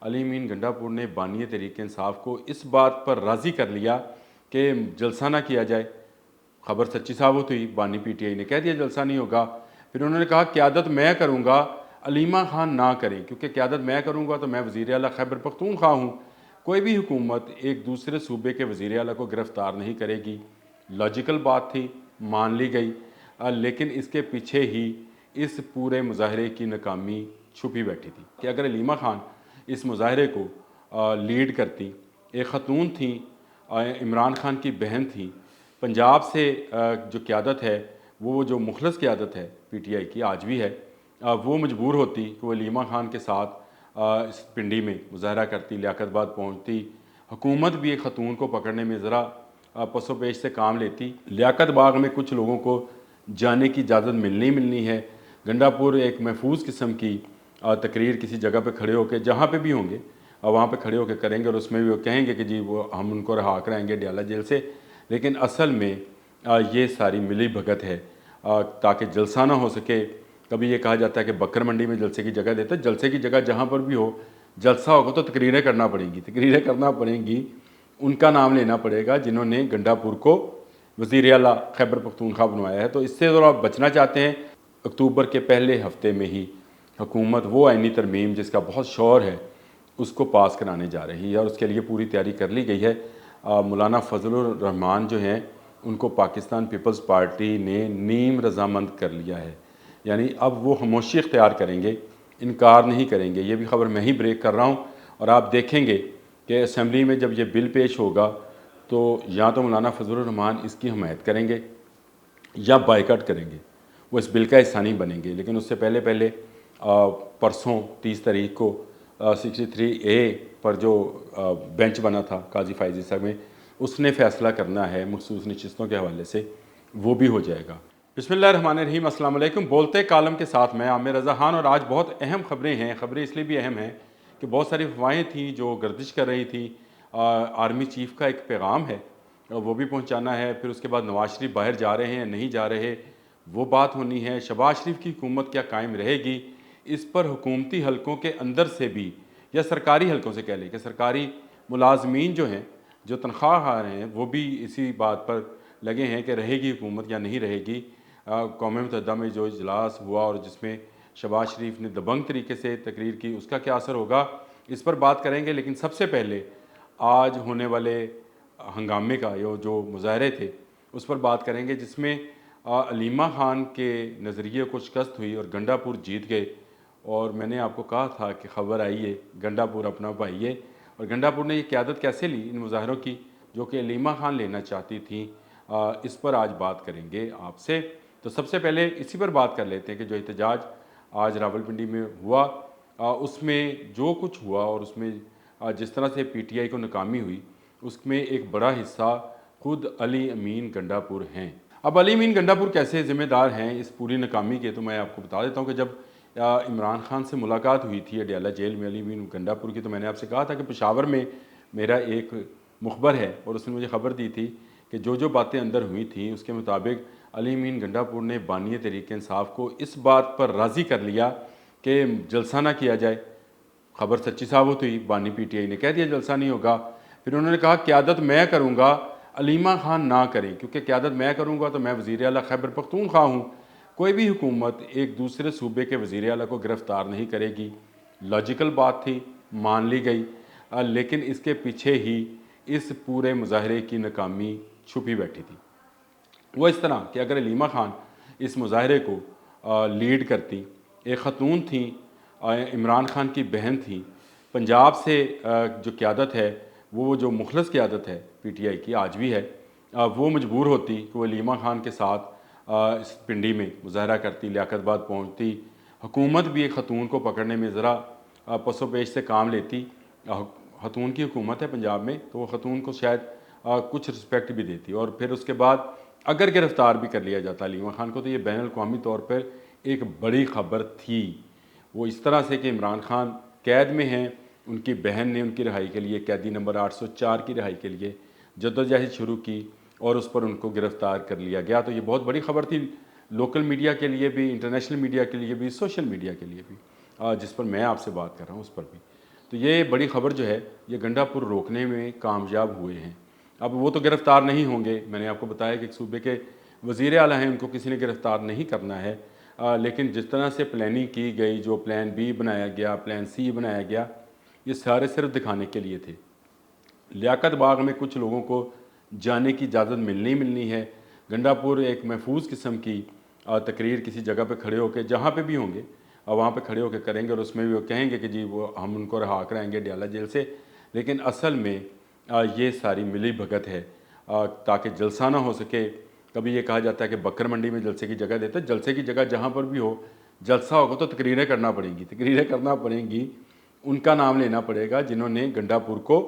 علی امین گنڈاپور نے بانی تحریک انصاف کو اس بات پر راضی کر لیا کہ جلسہ نہ کیا جائے۔ خبر سچی ثابت ہوئی، بانی پی ٹی آئی نے کہہ دیا جلسہ نہیں ہوگا۔ پھر انہوں نے کہا قیادت میں کروں گا، علیمہ خان نہ کریں، کیونکہ قیادت میں کروں گا تو میں وزیر اعلیٰ خیبر پختونخوا ہوں۔ کوئی بھی حکومت ایک دوسرے صوبے کے وزیر اعلیٰ کو گرفتار نہیں کرے گی۔ لاجیکل بات تھی، مان لی گئی، لیکن اس کے پیچھے ہی اس پورے مظاہرے کی ناکامی چھپی بیٹھی تھی کہ اگر علیمہ خان اس مظاہرے کو لیڈ کرتی، ایک خاتون تھیں، عمران خان کی بہن تھیں، پنجاب سے جو قیادت ہے وہ جو مخلص قیادت ہے پی ٹی آئی کی آج بھی ہے، وہ مجبور ہوتی کہ وہ علیمہ خان کے ساتھ اس پنڈی میں مظاہرہ کرتی، لیاقت آباد پہنچتی، حکومت بھی ایک خاتون کو پکڑنے میں ذرا پس و پیش سے کام لیتی۔ لیاقت باغ میں کچھ لوگوں کو جانے کی اجازت ملنی ہے۔ گنڈاپور ایک محفوظ قسم کی تقریر کسی جگہ پہ کھڑے ہو کے، جہاں پہ بھی ہوں گے وہاں پہ کھڑے ہو کے کریں گے، اور اس میں بھی وہ کہیں گے کہ جی وہ ہم ان کو رہا کرائیں گے ڈیالہ جیل سے، لیکن اصل میں یہ ساری ملی بھگت ہے تاکہ جلسہ نہ ہو سکے۔ کبھی یہ کہا جاتا ہے کہ بکر منڈی میں جلسے کی جگہ دیتے ہیں، جلسے کی جگہ جہاں پر بھی ہو جلسہ ہوگا تو تقریریں کرنا پڑیں گی، ان کا نام لینا پڑے گا جنہوں نے گنڈاپور کو وزیر اعلیٰ خیبر پختونخوا بنوایا ہے۔ تو اس سے ذرا بچنا چاہتے ہیں۔ اکتوبر کے پہلے ہفتے میں ہی حکومت وہ آئینی ترمیم جس کا بہت شور ہے اس کو پاس کرانے جا رہی ہے، اور اس کے لیے پوری تیاری کر لی گئی ہے۔ مولانا فضل الرحمان جو ہیں ان کو پاکستان پیپلز پارٹی نے نیم رضامند کر لیا ہے، یعنی اب وہ خاموشی اختیار کریں گے، انکار نہیں کریں گے۔ یہ بھی خبر میں ہی بریک کر رہا ہوں، اور آپ دیکھیں گے کہ اسمبلی میں جب یہ بل پیش ہوگا تو یا تو مولانا فضل الرحمان اس کی حمایت کریں گے یا بائیکاٹ کریں گے، وہ اس بل کا حصہ نہیں بنیں گے۔ لیکن اس سے پہلے پرسوں 30 تاریخ کو 63A پر جو بینچ بنا تھا قاضی فائز عیسیٰ میں، اس نے فیصلہ کرنا ہے مخصوص نشستوں کے حوالے سے، وہ بھی ہو جائے گا۔ بسم اللہ الرحمن الرحیم، السلام علیکم۔ بولتے کالم کے ساتھ میں عامر رضا خان، اور آج بہت اہم خبریں ہیں۔ خبریں اس لیے بھی اہم ہیں کہ بہت ساری افواہیں تھیں جو گردش کر رہی تھیں۔ آرمی چیف کا ایک پیغام ہے، وہ بھی پہنچانا ہے۔ پھر اس کے بعد نواز شریف باہر جا رہے ہیں نہیں جا رہے، وہ بات ہونی ہے۔ شہباز شریف کی حکومت کیا قائم رہے گی، اس پر حکومتی حلقوں کے اندر سے بھی، یا سرکاری حلقوں سے کہہ لیں کہ سرکاری ملازمین جو ہیں، جو تنخواہ خواہ ہیں، وہ بھی اسی بات پر لگے ہیں کہ رہے گی حکومت یا نہیں رہے گی۔ اقوام متحدہ میں جو اجلاس ہوا اور جس میں شہباز شریف نے دبنگ طریقے سے تقریر کی، اس کا کیا اثر ہوگا، اس پر بات کریں گے۔ لیکن سب سے پہلے آج ہونے والے ہنگامے کا جو مظاہرے تھے اس پر بات کریں گے، جس میں علیمہ خان کے نظریے کو شکست ہوئی اور گنڈاپور جیت گئے۔ اور میں نے آپ کو کہا تھا کہ خبر آئی ہے گنڈاپور اپنا پائیے، اور گنڈاپور نے یہ قیادت کیسے لی ان مظاہروں کی جو کہ علیمہ خان لینا چاہتی تھیں، اس پر آج بات کریں گے آپ سے۔ تو سب سے پہلے اسی پر بات کر لیتے ہیں کہ جو احتجاج آج راولپنڈی میں ہوا، اس میں جو کچھ ہوا اور اس میں جس طرح سے پی ٹی آئی کو ناکامی ہوئی، اس میں ایک بڑا حصہ خود علی امین گنڈاپور ہیں۔ اب علی امین گنڈاپور کیسے ذمہ دار ہیں اس پوری ناکامی کے، تو میں آپ کو بتا دیتا ہوں کہ جب عمران خان سے ملاقات ہوئی تھی اڈیالہ جیل میں علی امین گنڈاپور کی، تو میں نے آپ سے کہا تھا کہ پشاور میں میرا ایک مخبر ہے اور اس نے مجھے خبر دی تھی کہ جو باتیں اندر ہوئی تھیں اس کے مطابق علی امین گنڈاپور نے بانی تحریک انصاف کو اس بات پر راضی کر لیا کہ جلسہ نہ کیا جائے۔ خبر سچی ثابت ہوئی، بانی پی ٹی آئی نے کہہ دیا جلسہ نہیں ہوگا۔ پھر انہوں نے کہا قیادت میں کروں گا، علیمہ خان نہ کریں، کیونکہ قیادت میں کروں گا تو میں وزیر اعلیٰ خیبر پختونخوا ہوں۔ کوئی بھی حکومت ایک دوسرے صوبے کے وزیر اعلیٰ کو گرفتار نہیں کرے گی۔ لاجیکل بات تھی، مان لی گئی، لیکن اس کے پیچھے ہی اس پورے مظاہرے کی ناکامی چھپی بیٹھی تھی۔ وہ اس طرح کہ اگر علیمہ خان اس مظاہرے کو لیڈ کرتی، ایک خاتون تھیں، عمران خان کی بہن تھیں، پنجاب سے جو قیادت ہے وہ جو مخلص قیادت ہے پی ٹی آئی کی آج بھی ہے، وہ مجبور ہوتی کہ وہ علیمہ خان کے ساتھ اس پنڈی میں مظاہرہ کرتی، لیاقت آباد پہنچتی، حکومت بھی ایک خاتون کو پکڑنے میں ذرا پس و پیش سے کام لیتی۔ خاتون کی حکومت ہے پنجاب میں تو وہ خاتون کو شاید کچھ رسپیکٹ بھی دیتی، اور پھر اس کے بعد اگر گرفتار بھی کر لیا جاتا علیمہ خان کو تو یہ بین الاقوامی طور پر ایک بڑی خبر تھی۔ وہ اس طرح سے کہ عمران خان قید میں ہیں، ان کی بہن نے ان کی رہائی کے لیے قیدی نمبر 804 کی رہائی کے لیے جدوجہد شروع کی اور اس پر ان کو گرفتار کر لیا گیا۔ تو یہ بہت بڑی خبر تھی لوکل میڈیا کے لیے بھی، انٹرنیشنل میڈیا کے لیے بھی، سوشل میڈیا کے لیے بھی، جس پر میں آپ سے بات کر رہا ہوں اس پر بھی۔ تو یہ بڑی خبر جو ہے یہ گنڈا پور روکنے میں کامیاب ہوئے ہیں۔ اب وہ تو گرفتار نہیں ہوں گے، میں نے آپ کو بتایا کہ ایک صوبے کے وزیر اعلیٰ ہیں، ان کو کسی نے گرفتار نہیں کرنا ہے، لیکن جس طرح سے پلاننگ کی گئی، جو پلان بی بنایا گیا، پلان سی بنایا گیا، یہ سارے صرف دکھانے کے لیے تھے۔ لیاقت باغ میں کچھ لوگوں کو جانے کی اجازت ملنی ہے۔ گنڈا پور ایک محفوظ قسم کی تقریر کسی جگہ پہ کھڑے ہو کے، جہاں پہ بھی ہوں گے وہاں پہ کھڑے ہو کے کریں گے، اور اس میں بھی وہ کہیں گے کہ جی وہ ہم ان کو رہا کرائیں گے ڈیالہ جیل سے، لیکن اصل میں یہ ساری ملی بھگت ہے تاکہ جلسہ نہ ہو سکے۔ کبھی یہ کہا جاتا ہے کہ بکر منڈی میں جلسے کی جگہ دیتے، جلسے کی جگہ جہاں پر بھی ہو جلسہ ہوگا تو تقریریں کرنا پڑیں گی، ان کا نام لینا پڑے گا جنہوں نے گنڈا پور کو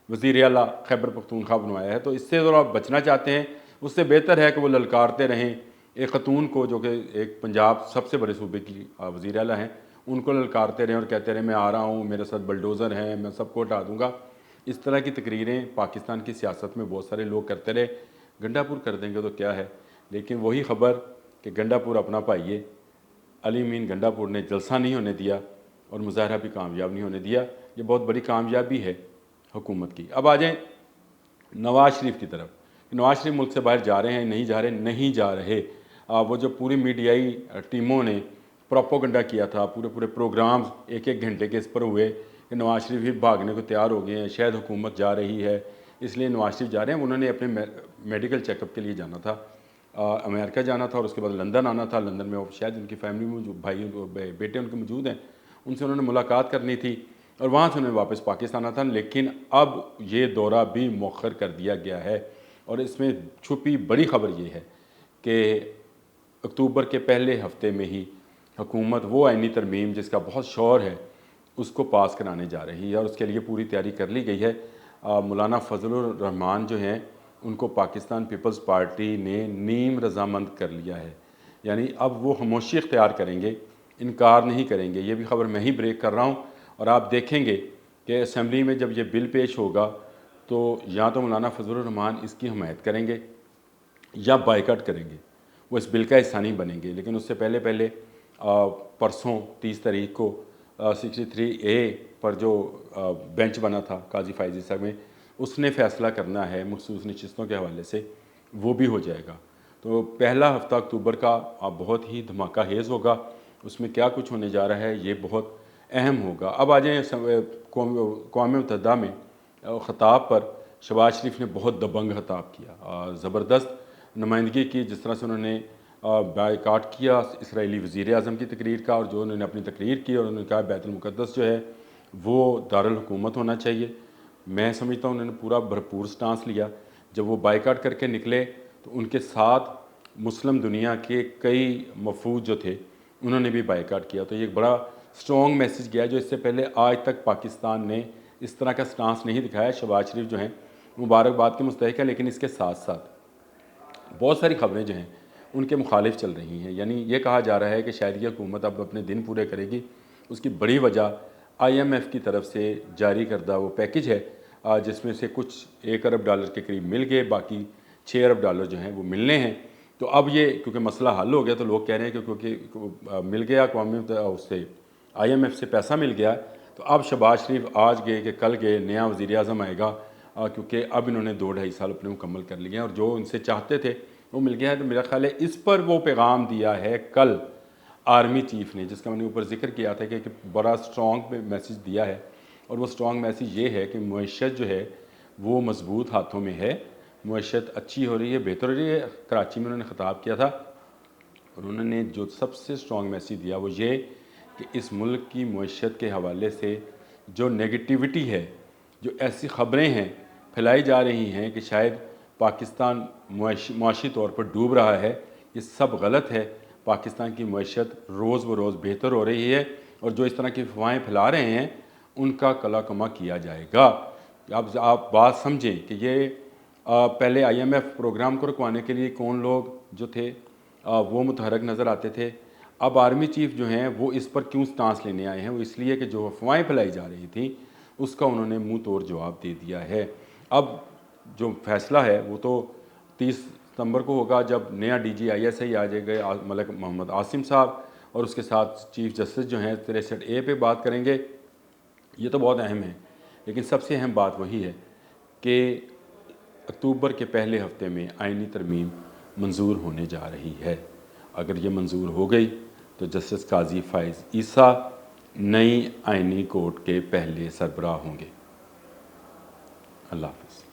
وزیر اعلیٰ خیبر پختونخوا بنوایا ہے۔ تو اس سے اگر آپ بچنا چاہتے ہیں، اس سے بہتر ہے کہ وہ للکارتے رہیں ایک خاتون کو جو کہ ایک پنجاب سب سے بڑے صوبے کی وزیر اعلیٰ ہیں، ان کو للکارتے رہیں اور کہتے رہیں میں آ رہا ہوں، میرے ساتھ بلڈوزر ہیں، میں سب کو ہٹا دوں گا۔ اس طرح کی تقریریں پاکستان کی سیاست میں بہت سارے لوگ کرتے رہے، گنڈا پور کر دیں گے تو کیا ہے۔ لیکن وہی خبر کہ گنڈا پور اپنا پائیے، علی امین گنڈا پور نے جلسہ نہیں ہونے دیا اور مظاہرہ بھی کامیاب نہیں ہونے دیا، یہ بہت بڑی کامیابی ہے حکومت کی۔ اب آ جائیں نواز شریف کی طرف۔ نواز شریف ملک سے باہر جا رہے ہیں، نہیں جا رہے۔ وہ جو پوری میڈیائی ٹیموں نے پروپوگنڈا کیا تھا، پورے پروگرامز ایک گھنٹے کے اس پر ہوئے کہ نواز شریف ہی بھاگنے کو تیار ہو گئے ہیں، شاید حکومت جا رہی ہے اس لیے نواز شریف جا رہے ہیں۔ انہوں نے اپنے میڈیکل چیک اپ کے لیے جانا تھا، امریکہ جانا تھا اور اس کے بعد لندن آنا تھا۔ لندن میں شاید ان کی فیملی میں جو بھائی بیٹے ان کے موجود ہیں، ان سے انہوں نے ملاقات کرنی تھی اور وہاں سے انہوں نے واپس پاکستان آنا تھا۔ لیکن اب یہ دورہ بھی مؤخر کر دیا گیا ہے، اور اس میں چھپی بڑی خبر یہ ہے کہ اکتوبر کے پہلے ہفتے میں ہی حکومت وہ آئینی ترمیم جس کا بہت شور ہے اس کو پاس کرانے جا رہی ہے، اور اس کے لیے پوری تیاری کر لی گئی ہے۔ مولانا فضل الرحمان جو ہیں ان کو پاکستان پیپلز پارٹی نے نیم رضامند کر لیا ہے، یعنی اب وہ خاموشی اختیار کریں گے، انکار نہیں کریں گے۔ یہ بھی خبر میں ہی بریک کر رہا ہوں، اور آپ دیکھیں گے کہ اسمبلی میں جب یہ بل پیش ہوگا تو یا تو مولانا فضل الرحمان اس کی حمایت کریں گے یا بائیکاٹ کریں گے، وہ اس بل کا حصہ نہیں بنیں گے۔ لیکن اس سے پہلے پرسوں 30 تاریخ کو 63A پر جو بینچ بنا تھا قاضی فائز عیسیٰ میں، اس نے فیصلہ کرنا ہے مخصوص نشستوں کے حوالے سے، وہ بھی ہو جائے گا۔ تو پہلا ہفتہ اکتوبر کا بہت ہی دھماکہ خیز ہوگا، اس میں کیا کچھ ہونے جا رہا ہے یہ بہت اہم ہوگا۔ اب آ جائیں اقوام متحدہ میں خطاب پر شہباز شریف نے بہت دبنگ خطاب کیا، زبردست نمائندگی کی، جس طرح سے انہوں نے بائیکاٹ کیا اسرائیلی وزیر اعظم کی تقریر کا، اور جو انہوں نے اپنی تقریر کی اور انہوں نے کہا بیت المقدس جو ہے وہ دارالحکومت ہونا چاہیے۔ میں سمجھتا ہوں انہوں نے پورا بھرپور سٹانس لیا۔ جب وہ بائیکاٹ کر کے نکلے تو ان کے ساتھ مسلم دنیا کے کئی وفود جو تھے انہوں نے بھی بائیکاٹ کیا۔ تو یہ ایک بڑا سٹرونگ میسج گیا جو اس سے پہلے آج تک پاکستان نے اس طرح کا سٹانس نہیں دکھایا۔ شہباز شریف جو ہیں مبارکباد کے مستحق ہیں، لیکن اس کے ساتھ ساتھ بہت ساری خبریں جو ہیں ان کے مخالف چل رہی ہیں۔ یعنی یہ کہا جا رہا ہے کہ شاید یہ حکومت اب اپنے دن پورے کرے گی۔ اس کی بڑی وجہ IMF کی طرف سے جاری کردہ وہ پیکج ہے، جس میں سے کچھ $1 ارب کے قریب مل گئے، باقی $6 ارب جو ہیں وہ ملنے ہیں۔ تو اب یہ کیونکہ مسئلہ حل ہو گیا تو لوگ کہہ رہے ہیں کہ کیونکہ مل گیا اس سے IMF سے پیسہ مل گیا، تو اب شہباز شریف آج گئے کہ کل گئے نیا وزیر اعظم آئے گا، کیونکہ اب انہوں نے 2-2.5 سال اپنے مکمل کر لیے ہیں اور جو ان سے چاہتے تھے وہ مل گیا ہے۔ تو میرا خیال ہے اس پر وہ پیغام دیا ہے کل آرمی چیف نے، جس کا میں نے اوپر ذکر کیا تھا کہ بڑا سٹرونگ میسج دیا ہے، اور وہ سٹرونگ میسج یہ ہے کہ معیشت جو ہے وہ مضبوط ہاتھوں میں ہے، معیشت اچھی ہو رہی ہے، بہتر ہو رہی ہے۔ کراچی میں انہوں نے خطاب کیا تھا اور انہوں نے جو سب سے سٹرونگ میسج دیا وہ یہ کہ اس ملک کی معیشت کے حوالے سے جو نیگیٹیوٹی ہے، جو ایسی خبریں ہیں پھیلائی جا رہی ہیں کہ شاید پاکستان معاشی طور پر ڈوب رہا ہے، یہ سب غلط ہے۔ پاکستان کی معیشت روز بروز بہتر ہو رہی ہے، اور جو اس طرح کی افواہیں پھیلا رہے ہیں ان کا کلا کما کیا جائے گا۔ اب آپ بات سمجھیں کہ یہ پہلے IMF پروگرام کو رکوانے کے لیے کون لوگ جو تھے وہ متحرک نظر آتے تھے، اب آرمی چیف جو ہیں وہ اس پر کیوں سٹانس لینے آئے ہیں؟ وہ اس لیے کہ جو افواہیں پھیلائی جا رہی تھیں اس کا انہوں نے منہ توڑ جواب دے دیا ہے۔ اب جو فیصلہ ہے وہ تو 30 ستمبر کو ہوگا، جب نیا DG ISI آ جائے گا ملک محمد عاصم صاحب، اور اس کے ساتھ چیف جسٹس جو ہیں 63A پہ بات کریں گے، یہ تو بہت اہم ہے، لیکن سب سے اہم بات وہی ہے کہ اکتوبر کے پہلے ہفتے میں آئینی ترمیم منظور ہونے جا رہی ہے۔ اگر یہ منظور ہو گئی تو جسٹس قاضی فائز عیسیٰ نئی آئینی کورٹ کے پہلے سربراہ ہوں گے۔ اللہ حافظ۔